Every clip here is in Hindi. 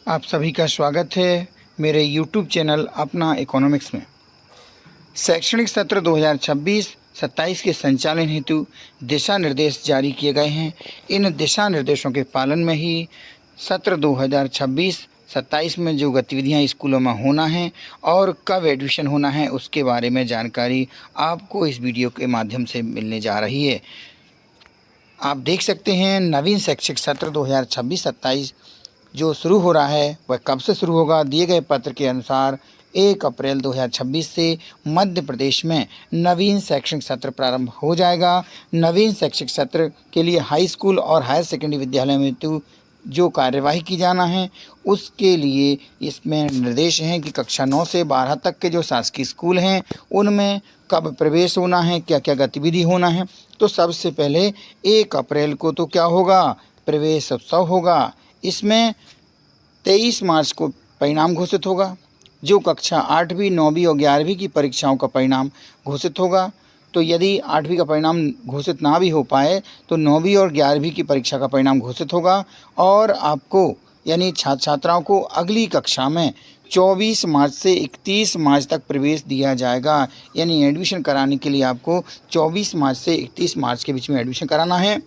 आप सभी का स्वागत है मेरे YouTube चैनल अपना इकोनॉमिक्स में। शैक्षणिक सत्र 2026-27 के संचालन हेतु दिशा निर्देश जारी किए गए हैं। इन दिशा निर्देशों के पालन में ही सत्र 2026-27 में जो गतिविधियां स्कूलों में होना है और कब एडमिशन होना है उसके बारे में जानकारी आपको इस वीडियो के माध्यम से मिलने जा रही है। आप देख सकते हैं नवीन शैक्षिक सत्र 2026-27 जो शुरू हो रहा है वह कब से शुरू होगा। दिए गए पत्र के अनुसार 1 अप्रैल 2026 से मध्य प्रदेश में नवीन शैक्षणिक सत्र प्रारंभ हो जाएगा। नवीन शैक्षिक सत्र के लिए हाई स्कूल और हायर सेकेंडरी विद्यालय में जो कार्यवाही की जाना है उसके लिए इसमें निर्देश हैं कि कक्षा 9 से 12 तक के जो शासकीय स्कूल हैं उनमें कब प्रवेश होना है, क्या क्या गतिविधि होना है। तो सबसे पहले 1 अप्रैल को तो क्या होगा, प्रवेश उत्सव होगा। इसमें 23 मार्च को परिणाम घोषित होगा। जो कक्षा 8वीं, 9वीं और 11वीं की परीक्षाओं का परिणाम घोषित होगा। तो यदि 8वीं का परिणाम घोषित ना भी हो पाए तो 9वीं और 11वीं की परीक्षा का परिणाम घोषित होगा और आपको यानी छात्र छात्राओं को अगली कक्षा में 24 मार्च से 31 मार्च तक प्रवेश दिया जाएगा। यानी एडमिशन कराने के लिए आपको 24 मार्च से 31 मार्च के बीच में एडमिशन कराना है।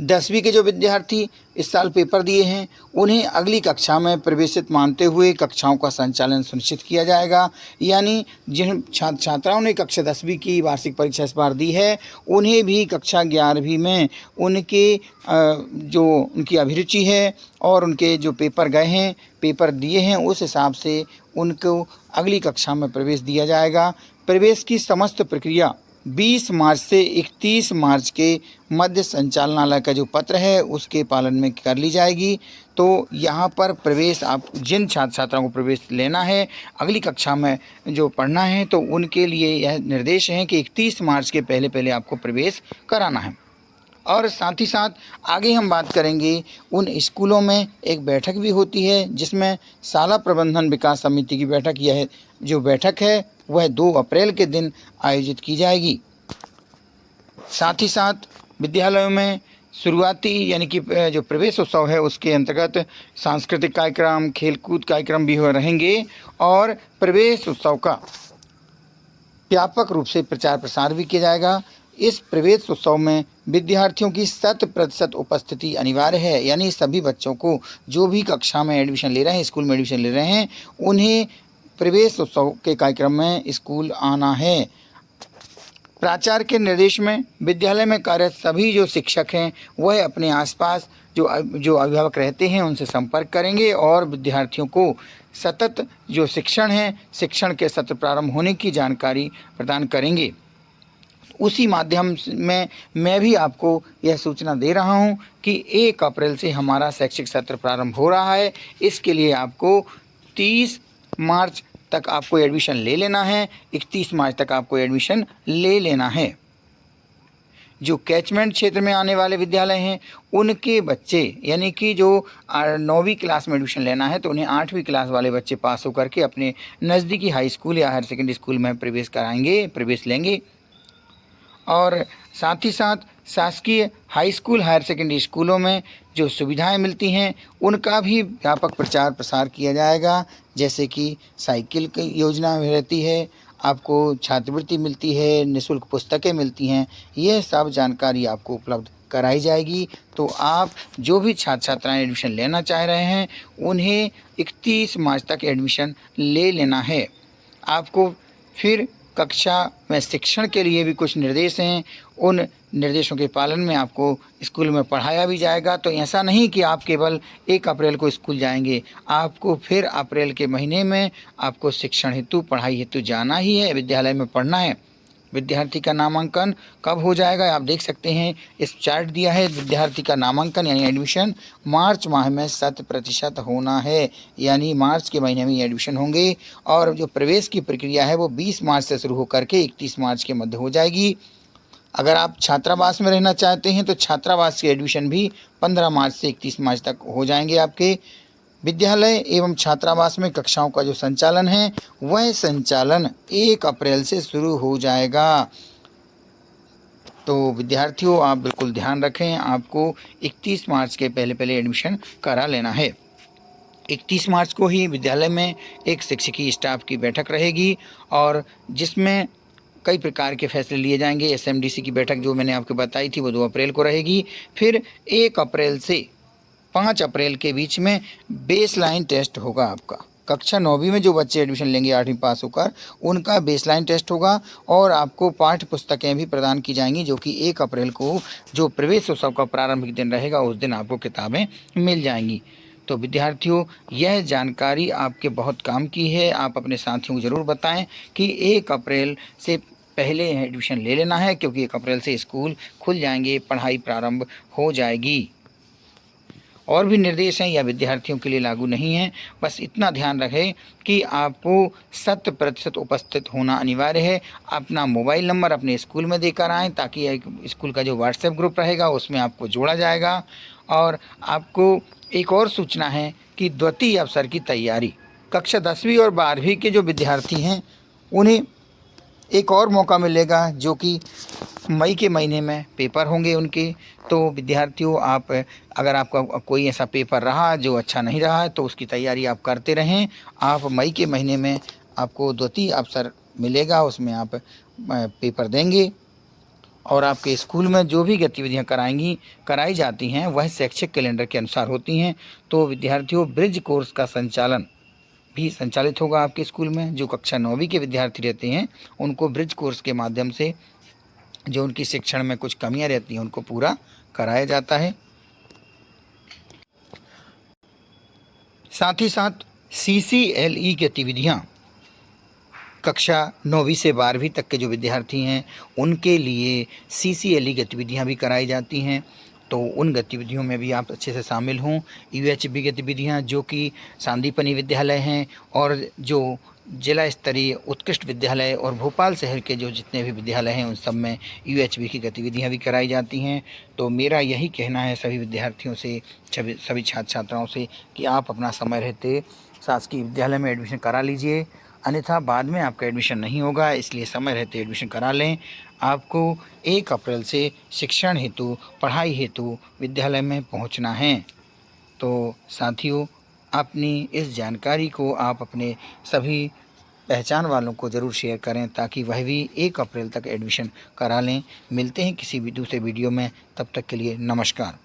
10वीं के जो विद्यार्थी इस साल पेपर दिए हैं उन्हें अगली कक्षा में प्रवेशित मानते हुए कक्षाओं का संचालन सुनिश्चित किया जाएगा। यानी जिन छात्र छात्राओं ने कक्षा 10वीं की वार्षिक परीक्षा इस बार दी है उन्हें भी कक्षा 11वीं में उनके जो उनकी अभिरुचि है और उनके जो पेपर गए हैं, पेपर दिए हैं, उस हिसाब से उनको अगली कक्षा में प्रवेश दिया जाएगा। प्रवेश की समस्त प्रक्रिया 20 मार्च से 31 मार्च के मध्य संचालनालय का जो पत्र है उसके पालन में कर ली जाएगी। तो यहाँ पर प्रवेश आप जिन छात्र छात्राओं को प्रवेश लेना है अगली कक्षा में जो पढ़ना है तो उनके लिए यह निर्देश है कि 31 मार्च के पहले पहले आपको प्रवेश कराना है। और साथ ही साथ आगे हम बात करेंगे उन स्कूलों में एक बैठक भी होती है जिसमें शाला प्रबंधन विकास समिति की बैठक, यह जो बैठक है वह 2 अप्रैल के दिन आयोजित की जाएगी। साथ ही साथ विद्यालयों में शुरुआती यानी कि जो प्रवेश उत्सव है उसके अंतर्गत सांस्कृतिक कार्यक्रम, खेलकूद कार्यक्रम भी रहेंगे और प्रवेश उत्सव का व्यापक रूप से प्रचार प्रसार भी किया जाएगा। इस प्रवेश उत्सव में विद्यार्थियों की 100% उपस्थिति अनिवार्य है। यानी सभी बच्चों को जो भी कक्षा में एडमिशन ले रहे हैं, स्कूल में एडमिशन ले रहे हैं, उन्हें प्रवेश उत्सव के कार्यक्रम में स्कूल आना है। प्राचार्य के निर्देश में विद्यालय में कार्यरत सभी जो शिक्षक हैं वह अपने आसपास जो अभिभावक रहते हैं उनसे संपर्क करेंगे और विद्यार्थियों को सतत जो शिक्षण है, शिक्षण के सत्र प्रारंभ होने की जानकारी प्रदान करेंगे। उसी माध्यम में मैं भी आपको यह सूचना दे रहा हूं कि 1 अप्रैल से हमारा शैक्षिक सत्र प्रारंभ हो रहा है। इसके लिए आपको 30 मार्च तक आपको एडमिशन ले लेना है, 31 मार्च तक आपको एडमिशन ले लेना है। जो कैचमेंट क्षेत्र में आने वाले विद्यालय हैं उनके बच्चे यानी कि जो 9वीं क्लास में एडमिशन लेना है तो उन्हें 8वीं क्लास वाले बच्चे पास होकर के अपने नज़दीकी हाई स्कूल या हायर सेकेंडरी स्कूल में प्रवेश लेंगे। और साथ ही साथ शासकीय हाई स्कूल, हायर सेकेंडरी स्कूलों में जो सुविधाएं मिलती हैं उनका भी व्यापक प्रचार प्रसार किया जाएगा। जैसे कि साइकिल की योजना रहती है, आपको छात्रवृत्ति मिलती है, निःशुल्क पुस्तकें मिलती हैं, यह सब जानकारी आपको उपलब्ध कराई जाएगी। तो आप जो भी छात्र छात्राएँ एडमिशन लेना चाह रहे हैं उन्हें 31 मार्च तक एडमिशन ले लेना है। आपको फिर कक्षा में शिक्षण के लिए भी कुछ निर्देश हैं, उन निर्देशों के पालन में आपको स्कूल में पढ़ाया भी जाएगा। तो ऐसा नहीं कि आप केवल 1 अप्रैल को स्कूल जाएंगे, आपको फिर अप्रैल के महीने में आपको शिक्षण हेतु, पढ़ाई हेतु जाना ही है, विद्यालय में पढ़ना है। विद्यार्थी का नामांकन कब हो जाएगा आप देख सकते हैं, इस चार्ट दिया है। विद्यार्थी का नामांकन यानी एडमिशन मार्च माह में 100% होना है, यानी मार्च के महीने में एडमिशन होंगे। और जो प्रवेश की प्रक्रिया है वो 20 मार्च से शुरू होकर के 31 मार्च के मध्य हो जाएगी। अगर आप छात्रावास में रहना चाहते हैं तो छात्रावास के एडमिशन भी 15 मार्च से 31 मार्च तक हो जाएंगे आपके। विद्यालय एवं छात्रावास में कक्षाओं का जो संचालन है वह संचालन 1 अप्रैल से शुरू हो जाएगा। तो विद्यार्थियों आप बिल्कुल ध्यान रखें, आपको 31 मार्च के पहले पहले एडमिशन करा लेना है। 31 मार्च को ही विद्यालय में एक शिक्षकीय स्टाफ की बैठक रहेगी और जिसमें कई प्रकार के फैसले लिए जाएंगे। एसएमडीसी की बैठक जो मैंने आपको बताई थी वो 2 अप्रैल को रहेगी। फिर 1 अप्रैल से 5 अप्रैल के बीच में बेसलाइन टेस्ट होगा आपका। कक्षा 9वीं में जो बच्चे एडमिशन लेंगे 8वीं पास होकर, उनका बेसलाइन टेस्ट होगा और आपको पाठ्य पुस्तकें भी प्रदान की जाएंगी, जो कि 1 अप्रैल को जो प्रवेश उत्सव का प्रारंभिक दिन रहेगा उस दिन आपको किताबें मिल जाएंगी। तो विद्यार्थियों, यह जानकारी आपके बहुत काम की है। आप अपने साथियों को ज़रूर बताएं कि 1 अप्रैल से पहले एडमिशन ले लेना है, क्योंकि 1 अप्रैल से स्कूल खुल जाएंगे, पढ़ाई प्रारंभ हो जाएगी। और भी निर्देश हैं, या विद्यार्थियों के लिए लागू नहीं है। बस इतना ध्यान रखें कि आपको 100% उपस्थित होना अनिवार्य है। अपना मोबाइल नंबर अपने स्कूल में देकर आएँ, ताकि एक स्कूल का जो व्हाट्सएप ग्रुप रहेगा उसमें आपको जोड़ा जाएगा। और आपको एक और सूचना है कि द्वितीय अवसर की तैयारी, कक्षा 10वीं और 12वीं के जो विद्यार्थी हैं उन्हें एक और मौका मिलेगा, जो कि मई के महीने में पेपर होंगे उनके। तो विद्यार्थियों, आप अगर आपका कोई ऐसा पेपर रहा जो अच्छा नहीं रहा है तो उसकी तैयारी आप करते रहें। आप मई के महीने में आपको द्वितीय अवसर मिलेगा, उसमें आप पेपर देंगे और आपके स्कूल में जो भी गतिविधियां कराई जाती हैं वह शैक्षिक कैलेंडर के अनुसार होती हैं। तो विद्यार्थियों, ब्रिज कोर्स का संचालन भी संचालित होगा आपके स्कूल में। जो कक्षा 9वीं के विद्यार्थी रहते हैं उनको ब्रिज कोर्स के माध्यम से जो उनकी शिक्षण में कुछ कमियां रहती हैं उनको पूरा कराया जाता है। साथ ही साथ CCLE गतिविधियां कक्षा 9वीं से 12वीं तक के जो विद्यार्थी हैं उनके लिए CCLE गतिविधियां भी कराई जाती हैं। तो उन गतिविधियों में भी आप अच्छे से शामिल हों। UHB गतिविधियां जो कि सांदीपनि विद्यालय हैं और जो जिला स्तरीय उत्कृष्ट विद्यालय और भोपाल शहर के जो जितने भी विद्यालय हैं उन सब में UHB की गतिविधियां भी कराई जाती हैं। तो मेरा यही कहना है सभी विद्यार्थियों से, सभी छात्र छात्राओं से, कि आप अपना समय रहते शासकीय विद्यालय में एडमिशन करा लीजिए, अन्यथा बाद में आपका एडमिशन नहीं होगा। इसलिए समय रहते एडमिशन करा लें। आपको 1 अप्रैल से शिक्षण हेतु, पढ़ाई हेतु विद्यालय में पहुंचना है। तो साथियों, अपनी इस जानकारी को आप अपने सभी पहचान वालों को ज़रूर शेयर करें, ताकि वह भी 1 अप्रैल तक एडमिशन करा लें। मिलते हैं किसी भी दूसरे वीडियो में, तब तक के लिए नमस्कार।